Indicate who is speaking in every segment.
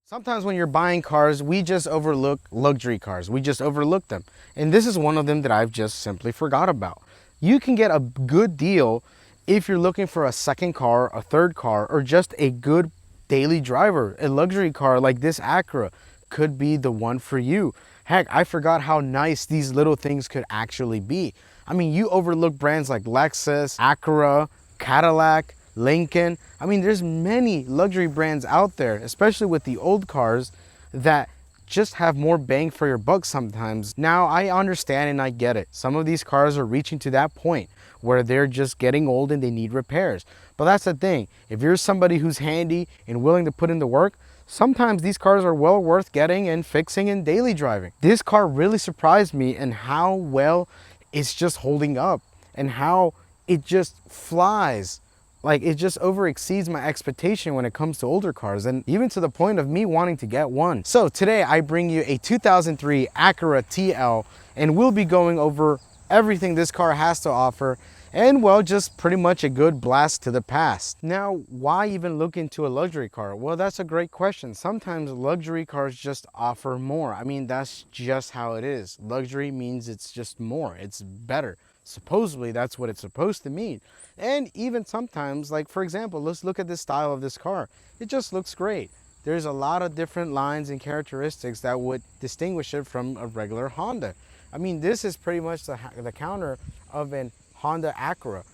Speaker 1: Sometimes when you're buying cars, we just overlook luxury cars. We just overlook them. And this is one of them that I've just simply forgot about. You can get a good deal if you're looking for a second car, a third car, or just a good daily driver. A luxury car like this Acura could be the one for you. Heck, I forgot how nice these little things could actually be. I mean, you overlook brands like Lexus, Acura, Cadillac, Lincoln. I mean, there's many luxury brands out there, especially with the old cars, that just have more bang for your buck sometimes. Now, I understand and I get it. Some of these cars are reaching to that point where they're just getting old and they need repairs. But that's the thing. If you're somebody who's handy and willing to put in the work, sometimes these cars are well worth getting and fixing and daily driving. This car really surprised me in how well it's just holding up and how it just flies. Like, it just over exceeds my expectation when it comes to older cars, and even to the point of me wanting to get one. So today I bring you a 2003 Acura TL, and we'll be going over everything this car has to offer, and well, just pretty much a good blast to the past. Now, why even look into a luxury car? Well, that's a great question. Sometimes luxury cars just offer more. I mean, that's just how it is. Luxury means it's just more, it's better. Supposedly that's what it's supposed to mean. And even sometimes, like for example, let's look at the style of this car. It just looks great. There's a lot of different lines and characteristics that would distinguish it from a regular Honda. I mean, this is pretty much the counter of an Honda Acura.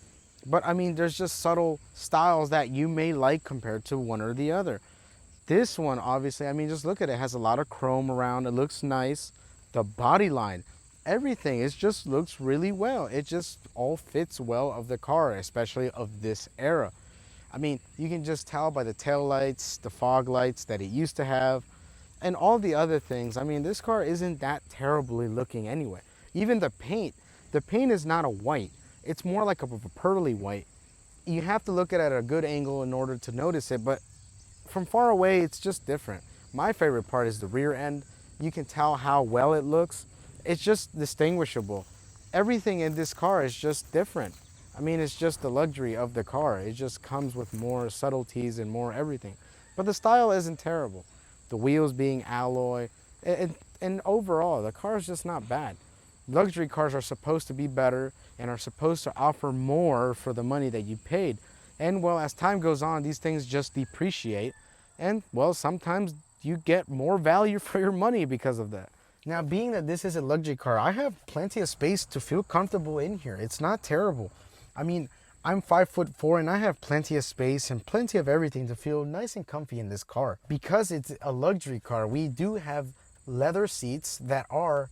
Speaker 1: But I mean, there's just subtle styles that you may like compared to one or the other. This one, obviously, I mean, just look at it. It has a lot of chrome around. It looks nice. The body line, everything, it just looks really well. It just all fits well of the car, especially of this era. I mean, you can just tell by the tail lights, the fog lights that it used to have, and all the other things. I mean, this car isn't that terribly looking anyway. Even the paint is not a white. It's more like a pearly white. You have to look at it at a good angle in order to notice it, but from far away, it's just different. My favorite part is the rear end. You can tell how well it looks. It's just distinguishable. Everything in this car is just different. I mean, it's just the luxury of the car. It just comes with more subtleties and more everything. But the style isn't terrible. The wheels being alloy, and overall, the car is just not bad. Luxury cars are supposed to be better and are supposed to offer more for the money that you paid. And well, as time goes on, these things just depreciate. And well, sometimes you get more value for your money because of that. Now, being that this is a luxury car, I have plenty of space to feel comfortable in here. It's not terrible. I mean, I'm 5'4" and I have plenty of space and plenty of everything to feel nice and comfy in this car. Because it's a luxury car, we do have leather seats that are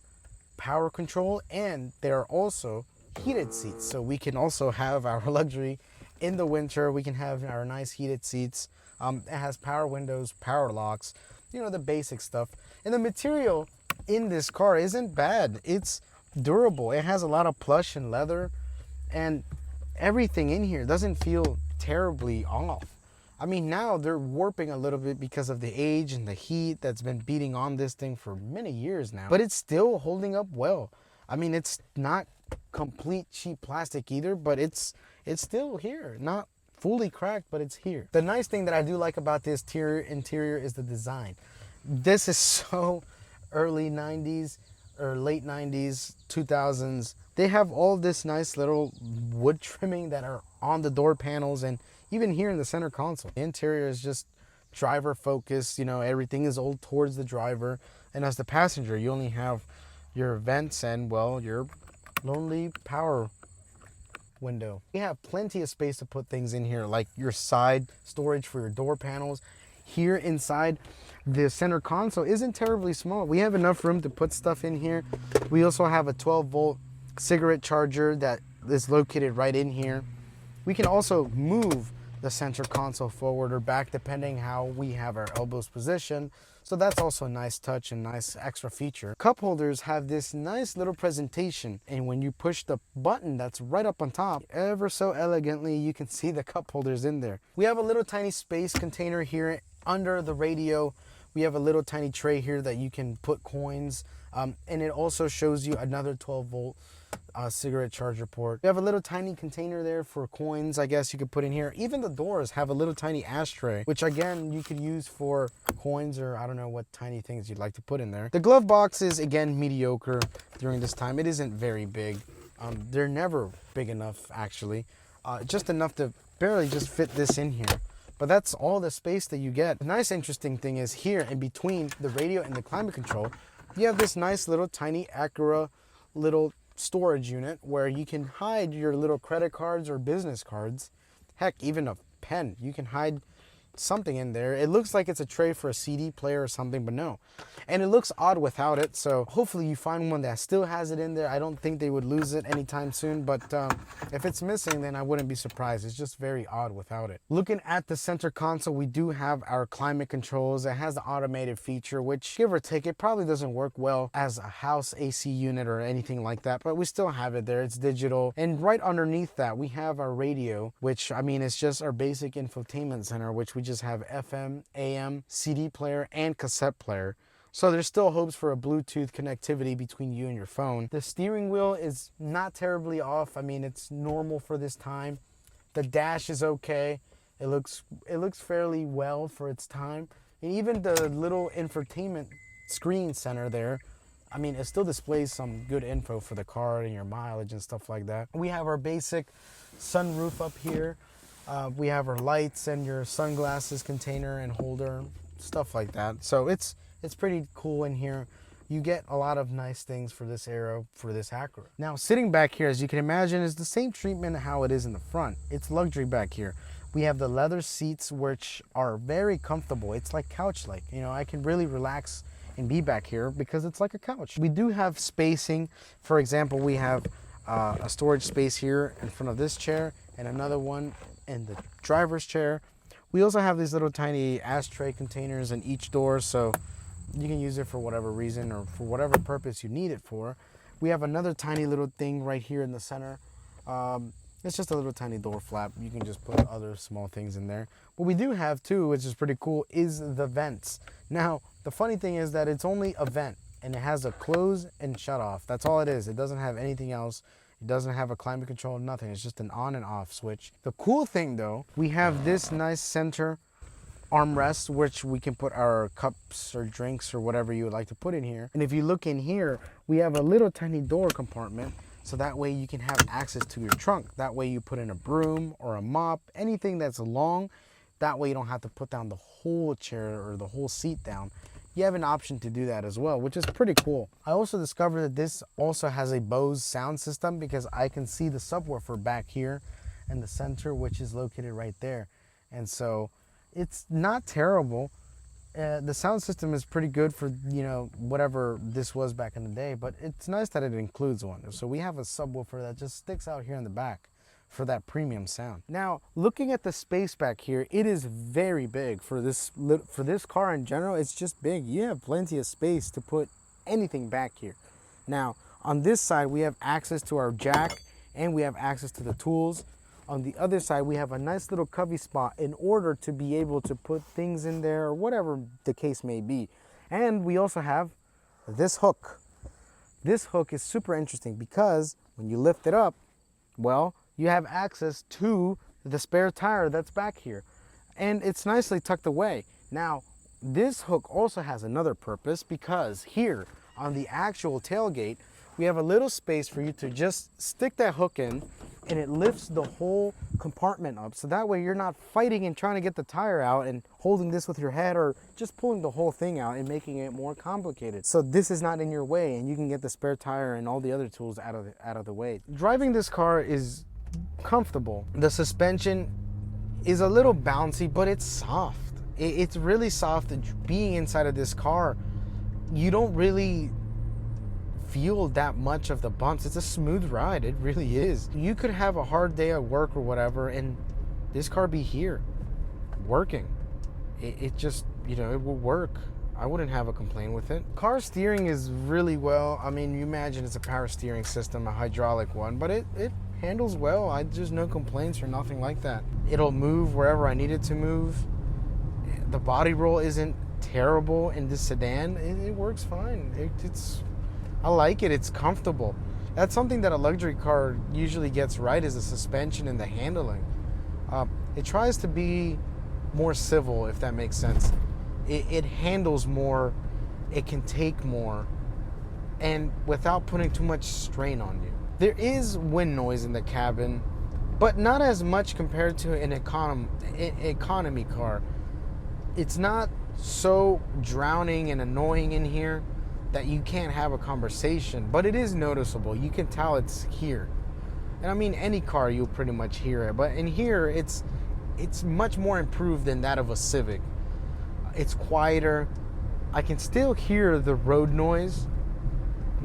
Speaker 1: power control, and they're also heated seats. So we can also have our luxury in the winter. We can have our nice heated seats. It has power windows, power locks, you know, the basic stuff. And the material in this car isn't bad. It's durable. It has a lot of plush and leather, and everything in here doesn't feel terribly off. I mean, now they're warping a little bit because of the age and the heat that's been beating on this thing for many years now, but it's still holding up well. I mean, it's not complete cheap plastic either, but it's still here. Not fully cracked, but it's here. The nice thing that I do like about this interior is the design. This is so early 90s or late 90s, 2000s. They have all this nice little wood trimming that are on the door panels and even here in the center console. The interior is just driver focused, you know, everything is all towards the driver. And as the passenger, you only have your vents and, well, your lonely power window. You have plenty of space to put things in here, like your side storage for your door panels. Here inside, the center console isn't terribly small. We have enough room to put stuff in here. We also have a 12-volt cigarette charger that is located right in here. We can also move the center console forward or back depending how we have our elbows positioned. So that's also a nice touch and nice extra feature. Cup holders have this nice little presentation, and when you push the button that's right up on top, ever so elegantly, you can see the cup holders in there. We have a little tiny space container here under the radio We have a little tiny tray here that you can put coins, and it also shows you another 12-volt cigarette charger port. We have a little tiny container there for coins, I guess you could put in here. Even the doors have a little tiny ashtray, which again you could use for coins, or I don't know what tiny things you'd like to put in there. The glove box is again mediocre during this time. It isn't very big. They're never big enough, actually. Just enough to barely just fit this in here. But that's all the space that you get. The nice interesting thing is here in between the radio and the climate control, you have this nice little tiny Acura little storage unit where you can hide your little credit cards or business cards. Heck, even a pen. You can hide something in there. It looks like it's a tray for a CD player or something, but no. And it looks odd without it, so hopefully you find one that still has it in there. I don't think they would lose it anytime soon, but if it's missing, then I wouldn't be surprised. It's just very odd without it. Looking at the center console, we do have our climate controls. It has the automated feature, which give or take, it probably doesn't work well as a house AC unit or anything like that, but we still have it there. It's digital. And right underneath that, we have our radio, which, I mean, it's just our basic infotainment center, which we just have FM, AM, CD player, and cassette player. So there's still hopes for a Bluetooth connectivity between you and your phone. The steering wheel is not terribly off. I mean, it's normal for this time. The dash is okay. It looks fairly well for its time. And even the little infotainment screen center there, I mean, it still displays some good info for the car and your mileage and stuff like that. We have our basic sunroof up here. We have our lights and your sunglasses container and holder, stuff like that. So it's pretty cool in here. You get a lot of nice things for this Aero, for this Acura. Now, sitting back here, as you can imagine, is the same treatment how it is in the front. It's luxury back here. We have the leather seats, which are very comfortable. It's like couch-like. You know, I can really relax and be back here because it's like a couch. We do have spacing. For example, we have a storage space here in front of this chair and another one in the driver's chair. We also have these little tiny ashtray containers in each door, so you can use it for whatever reason or for whatever purpose you need it for. We have another tiny little thing right here in the center. It's just a little tiny door flap. You can just put other small things in there. What we do have too, which is pretty cool, is the vents. Now, the funny thing is that it's only a vent and it has a close and shut off. That's all it is. It doesn't have anything else. It doesn't have a climate control, nothing. It's just an on and off switch. The cool thing though, we have this nice center armrest, which we can put our cups or drinks or whatever you would like to put in here. And if you look in here, we have a little tiny door compartment, so that way you can have access to your trunk. That way you put in a broom or a mop, anything that's long. That way you don't have to put down the whole chair or the whole seat down. You have an option to do that as well, which is pretty cool. I also discovered that this also has a Bose sound system because I can see the subwoofer back here in the center, which is located right there. And so it's not terrible. The sound system is pretty good for, you know, whatever this was back in the day, but it's nice that it includes one. So we have a subwoofer that just sticks out here in the back for that premium sound. Now, looking at the space back here, it is very big for this car in general. It's just big. You have plenty of space to put anything back here. Now, on this side, we have access to our jack and we have access to the tools. On the other side, we have a nice little cubby spot in order to be able to put things in there or whatever the case may be. And we also have this hook. This hook is super interesting because when you lift it up, well, you have access to the spare tire that's back here. And it's nicely tucked away. Now, this hook also has another purpose because here on the actual tailgate, we have a little space for you to just stick that hook in and it lifts the whole compartment up. So that way you're not fighting and trying to get the tire out and holding this with your head or just pulling the whole thing out and making it more complicated. So this is not in your way and you can get the spare tire and all the other tools out of the way. Driving this car is comfortable. The suspension is a little bouncy, but it's soft. It's really soft. Being inside of this car, you don't really feel that much of the bumps. It's a smooth ride. It really is. You could have a hard day at work or whatever and this car be here working. It just, you know, it will work. I wouldn't have a complaint with it. Car steering is really well. I mean, you imagine it's a power steering system, a hydraulic one, but it handles well. There's no complaints or nothing like that. It'll move wherever I need it to move. The body roll isn't terrible in this sedan. It works fine. I like it. It's comfortable. That's something that a luxury car usually gets right, is the suspension and the handling. It tries to be more civil, if that makes sense. It handles more, it can take more, and without putting too much strain on you. There is wind noise in the cabin, but not as much compared to an economy car. It's not so drowning and annoying in here that you can't have a conversation, but it is noticeable. You can tell it's here. And I mean, any car you'll pretty much hear it, but in here it's much more improved than that of a Civic. It's quieter. I can still hear the road noise,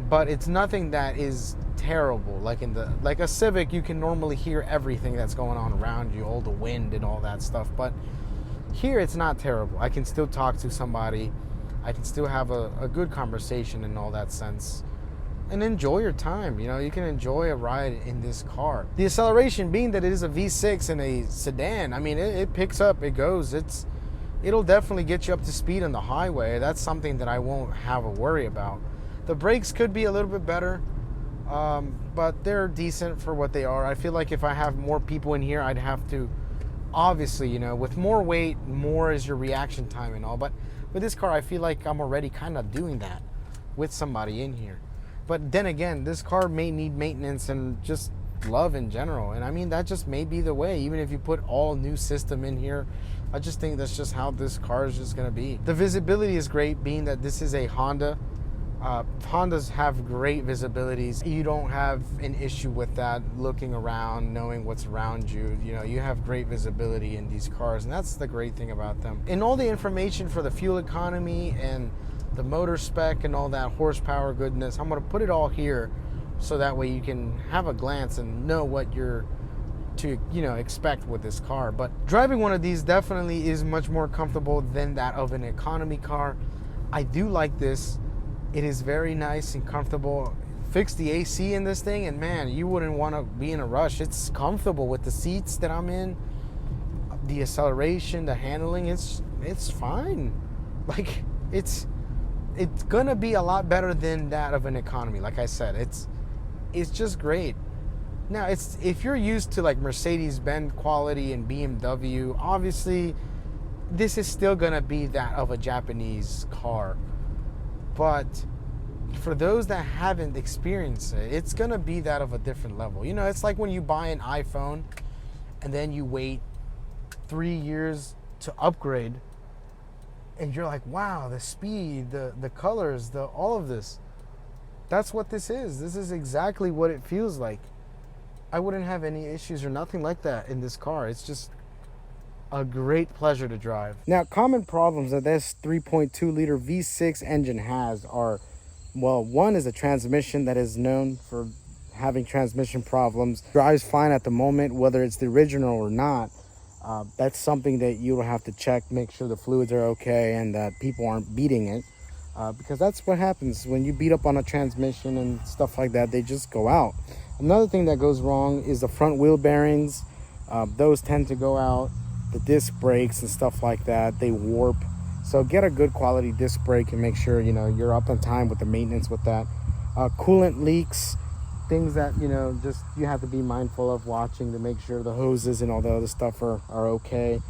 Speaker 1: but it's nothing that is terrible. Like a Civic, you can normally hear everything that's going on around you, all the wind and all that stuff, but here it's not terrible. I can still talk to somebody. I can still have a good conversation in all that sense, and enjoy your time. You know, you can enjoy a ride in this car. The acceleration, being that it is a V6 and a sedan, I mean, it picks up, it goes. It'll definitely get you up to speed on the highway. That's something that I won't have a worry about. The brakes could be a little bit better, but they're decent for what they are. I feel like if I have more people in here, I'd have to, obviously, you know, with more weight, more is your reaction time and all. But with this car, I feel like I'm already kind of doing that with somebody in here. But then again, this car may need maintenance and just love in general. And I mean, that just may be the way. Even if you put all new system in here, I just think that's just how this car is just going to be. The visibility is great, being that this is a Honda. Hondas have great visibilities. You don't have an issue with that, looking around, knowing what's around you. You know, you have great visibility in these cars, and that's the great thing about them. And all the information for the fuel economy and the motor spec and all that horsepower goodness, I'm going to put it all here so that way you can have a glance and know what you're to, you know, expect with this car. But driving one of these definitely is much more comfortable than that of an economy car. I do like this. It is very nice and comfortable. Fix the AC in this thing, and man, you wouldn't want to be in a rush. It's comfortable with the seats that I'm in, the acceleration, the handling. It's fine. Like, it's gonna be a lot better than that of an economy. Like I said, it's just great. Now, if you're used to like Mercedes-Benz quality and BMW, obviously this is still gonna be that of a Japanese car. But for those that haven't experienced it, it's gonna be that of a different level. You know, it's like when you buy an iPhone and then you wait 3 years to upgrade, and you're like, wow, the speed, the colors, all of this. That's what this is. This is exactly what it feels like. I wouldn't have any issues or nothing like that in this car. It's just a great pleasure to drive. Now, common problems that this 3.2 liter V6 engine has are, well, one is a transmission that is known for having transmission problems. Drives fine at the moment, whether it's the original or not. That's something that you will have to check, make sure the fluids are okay and that people aren't beating it. Because that's what happens when you beat up on a transmission and stuff like that. They just go out. Another thing that goes wrong is the front wheel bearings. Those tend to go out. The disc brakes and stuff like that, they warp. So get a good quality disc brake and make sure, you know, you're up on time with the maintenance with that. Coolant leaks, things that, you know, just you have to be mindful of watching to make sure the hoses and all the other stuff are okay.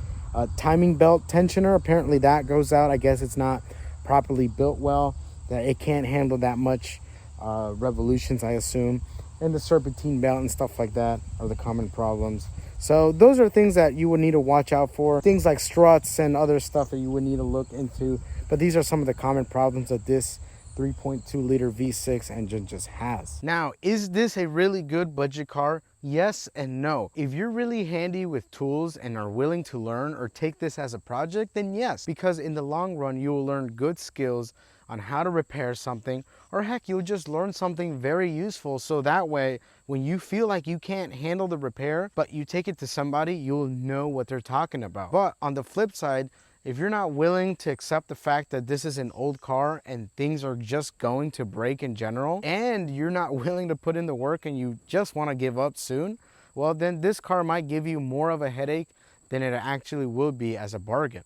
Speaker 1: Timing belt tensioner, apparently that goes out. I guess it's not properly built well, that it can't handle that much revolutions, I assume. And the serpentine belt and stuff like that are the common problems. So those are things that you would need to watch out for. Things like struts and other stuff that you would need to look into. But these are some of the common problems that this 3.2 liter V6 engine just has. Now, is this a really good budget car? Yes and no. If you're really handy with tools and are willing to learn or take this as a project, then yes, because in the long run, you will learn good skills on how to repair something, or heck, you'll just learn something very useful. So that way, when you feel like you can't handle the repair, but you take it to somebody, you'll know what they're talking about. But on the flip side, if you're not willing to accept the fact that this is an old car and things are just going to break in general, and you're not willing to put in the work and you just want to give up soon, well, then this car might give you more of a headache than it actually will be as a bargain.